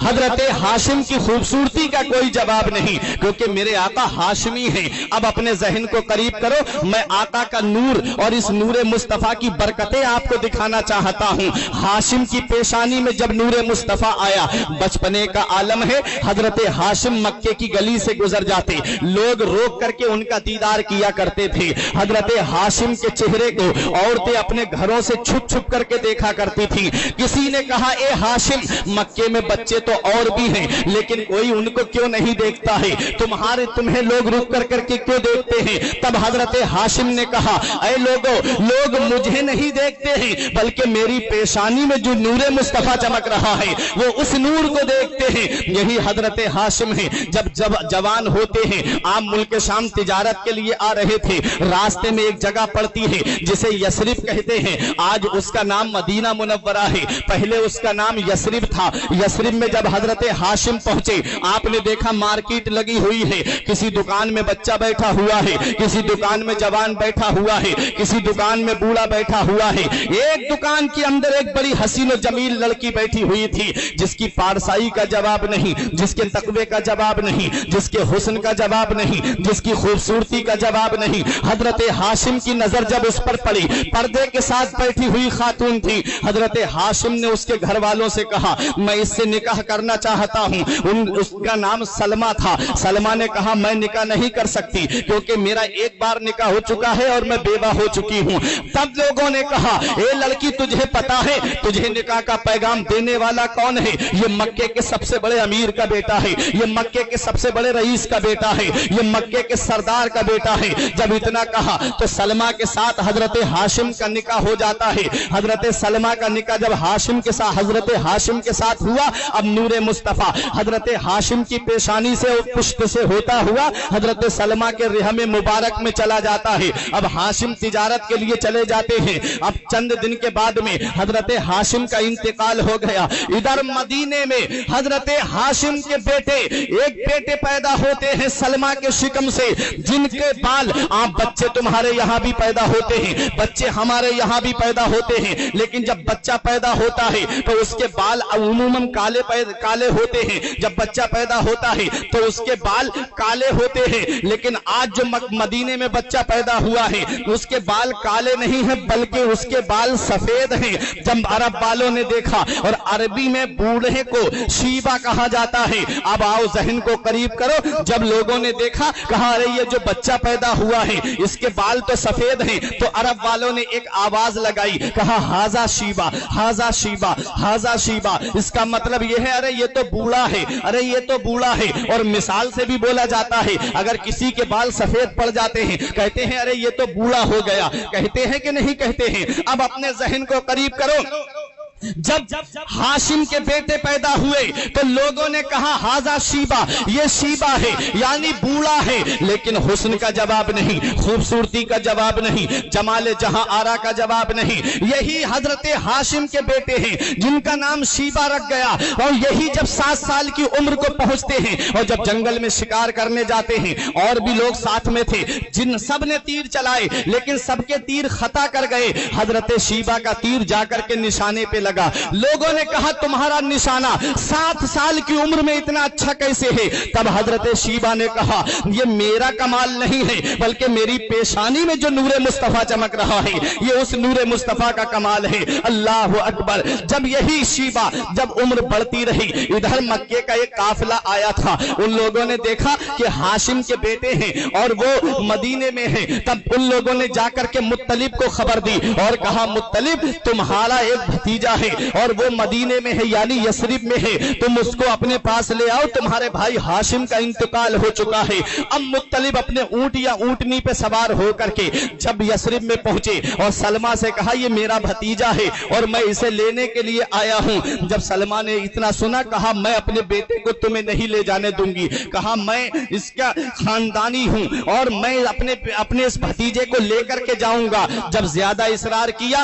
حضرت ہاشم کی خوبصورتی کا کوئی جواب نہیں، کیونکہ میرے آقا ہاشمی ہیں۔ اب اپنے ذہن کو قریب کرو، میں آقا کا نور اور اس نور مصطفیٰ کی برکتیں آپ کو دکھانا چاہتا ہوں۔ ہاشم کی پیشانی میں جب نور مصطفیٰ آیا، بچپنے کا عالم ہے، حضرت ہاشم مکے کی گلی سے گزر جاتے، لوگ روک کر کے ان کا دیدار کیا کرتے تھے۔ حضرت ہاشم کے چہرے کو عورتیں اپنے گھروں سے چھپ چھپ کر کے دیکھا کرتی تھی۔ کسی نے کہا اے ہاشم، مکے میں بچے تو اور بھی ہیں لیکن کوئی ان کو کیوں نہیں دیکھتا ہے، تمہیں لوگ رک کر کے کیوں دیکھتے ہیں؟ تب حضرت ہاشم نے کہا اے لوگوں، لوگ مجھے نہیں دیکھتے ہیں بلکہ میری پیشانی میں جو نور مصطفیٰ چمک رہا ہے وہ اس نور کو دیکھتے ہیں۔ یہی حضرت ہاشم ہیں۔ جب جوان ہوتے ہیں، عام ملک شام تجارت کے لیے آ رہے تھے، راستے میں ایک جگہ پڑتی ہے جسے یثرب کہتے ہیں، آج اس کا نام مدینہ منورہ ہے، پہلے اس کا نام یثرب تھا۔ یثرب میں جب حضرت ہاشم پہنچے، آپ نے دیکھا مارکیٹ لگی ہوئی ہے، کسی دکان میں بچہ بیٹھا ہوا ہے، کسی دکان میں جوان بیٹھا ہوا ہے، کسی دکان میں بوڑھا بیٹھا ہوا ہے۔ ایک دکان کے اندر ایک بڑی حسین و جمیل لڑکی بیٹھی ہوئی تھی، جس کی پارسائی کا جواب نہیں، جس کے تقوی کا جواب نہیں، جس کے حسن کا جواب نہیں، جس کی خوبصورتی کا جواب نہیں۔ حضرت ہاشم کی نظر جب اس پر پڑی، پردے کے ساتھ بیٹھی ہوئی خاتون تھی، حضرت ہاشم نے اس کے گھر والوں سے کہا میں اس سے نکاح کرنا چاہتا ہوں۔ اس کا نام سلمہ تھا۔ سلمہ نے کہا میں نکاح نہیں کر سکتی کیونکہ میرا ایک بار نکاح ہو چکا ہے اور میں بیوہ ہو چکی ہوں۔ تب لوگوں نے کہا اے لڑکی، تجھے پتا ہے تجھے نکاح کا پیغام دینے والا کون ہے؟ یہ مکے کے سب سے بڑے امیر کا بیٹا ہے، یہ مکے کے سب سے بڑے رئیس کا بیٹا ہے، یہ مکے کے سردار کا بیٹا ہے۔ جب اتنا کہا تو سلمہ کے ساتھ حضرت ہاشم کا نکاح ہو جاتا ہے۔ حضرت سلمہ کا نکاح جب حضرت ہاشم کے ساتھ ہوا، اب نور مصطفیٰ حضرت ہاشم کی پیشانی سے پشت سے ہوتا ہوا حضرت سلمہ کے رحم مبارک میں چلا جاتا ہے۔ اب ہاشم تجارت کے لیے چلے جاتے ہیں۔ اب چند دن کے بعد میں حضرت ہاشم کا انتقال ہو گیا۔ ادھر مدینے میں حضرت ہاشم کے ایک بیٹے پیدا ہوتے ہیں سلمہ کے شکم سے، جن کے بال بچے تمہارے یہاں بھی پیدا ہوتے ہیں، بچے ہمارے یہاں بھی پیدا ہوتے ہیں، لیکن جب بچہ پیدا ہوتا ہے تو اس کے بال عموماً کالے ہوتے ہیں۔ جب بچہ پیدا ہوتا ہے تو اس کے بال کالے ہوتے ہیں، لیکن آج جو مدینے میں بچہ پیدا ہوا ہے اس کے بال کالے نہیں ہیں بلکہ اس کے بال سفید ہیں۔ جب عرب والوں نے دیکھا، اور عربی میں بوڑھے کو شیبہ کہا جاتا ہے، اب آؤ ذہن کو قریب کرو، جب لوگوں نے دیکھا کہا ارے یہ جو بچہ پیدا ہوا ہے اس کے بال تو سفید ہیں، تو عرب والوں نے ایک آواز لگائی، کہا ہاذا شیبہ، ہاذا شیبہ، ہاذا شیبہ۔ اس کا مطلب یہ ہے ارے یہ تو بوڑھا ہے، ارے یہ تو بوڑھا ہے۔ اور مثال سے بھی بولا جاتا ہے، اگر کسی کے بال سفید پڑ جاتے ہیں کہتے ہیں ارے یہ تو بوڑھا ہو گیا، کہتے ہیں کہ نہیں کہتے ہیں؟ اب اپنے ذہن کو قریب کرو، جب ہاشم کے بیٹے پیدا ہوئے تو لوگوں نے کہا ہاذا شیبہ، یہ شیبہ ہے یعنی بوڑھا ہے، لیکن حسن کا جواب نہیں، خوبصورتی کا جواب نہیں، جمال جہاں آرا کا جواب نہیں۔ یہی حضرت ہاشم کے بیٹے ہیں جن کا نام شیبہ رکھ گیا، اور یہی جب 7 سال کی عمر کو پہنچتے ہیں اور جب جنگل میں شکار کرنے جاتے ہیں، اور بھی لوگ ساتھ میں تھے، جن سب نے تیر چلائے لیکن سب کے تیر خطا کر گئے، حضرت شیبہ کا تیر جا کر کے نشانے پہ لگا۔ لوگوں نے کہا تمہارا نشانہ 7 سال کی عمر میں اتنا اچھا کیسے ہے؟ تب حضرت شیبہ نے کہا یہ میرا کمال نہیں ہے بلکہ میری پیشانی میں جو نور مصطفیٰ چمک رہا ہے یہ اس نور مصطفیٰ کا کمال ہے۔ اللہ اکبر۔ جب یہی شیبہ جب عمر بڑھتی رہی، ادھر مکے کا ایک قافلہ آیا تھا، ان لوگوں نے دیکھا کہ ہاشم کے بیٹے ہیں اور وہ مدینے میں ہیں، تب ان لوگوں نے جا کر کے مطلب کو خبر دی اور کہا مطلب تمہارا ایک بھتیجا ہے اور وہ مدینے میں ہے یعنی یثرب میں ہے، تم اس کو اپنے پاس لے آؤ، تمہارے بھائی ہاشم کا انتقال ہو چکا ہے۔ اب مطلب اپنے اونٹ یا اونٹنی پہ سوار ہو کر کے جب یثرب میں پہنچے اور سلمہ سے کہا یہ میرا بھتیجا ہے اور میں اسے لینے کے لیے آیا ہوں۔ جب سلمہ نے اتنا سنا کہا میں اپنے بیٹے کو تمہیں نہیں لے جانے دوں گی، کہا میں اس کا خاندانی ہوں اور میں اپنے اس بھتیجے کو لے کر کے جاؤں گا۔ جب زیادہ اصرار کیا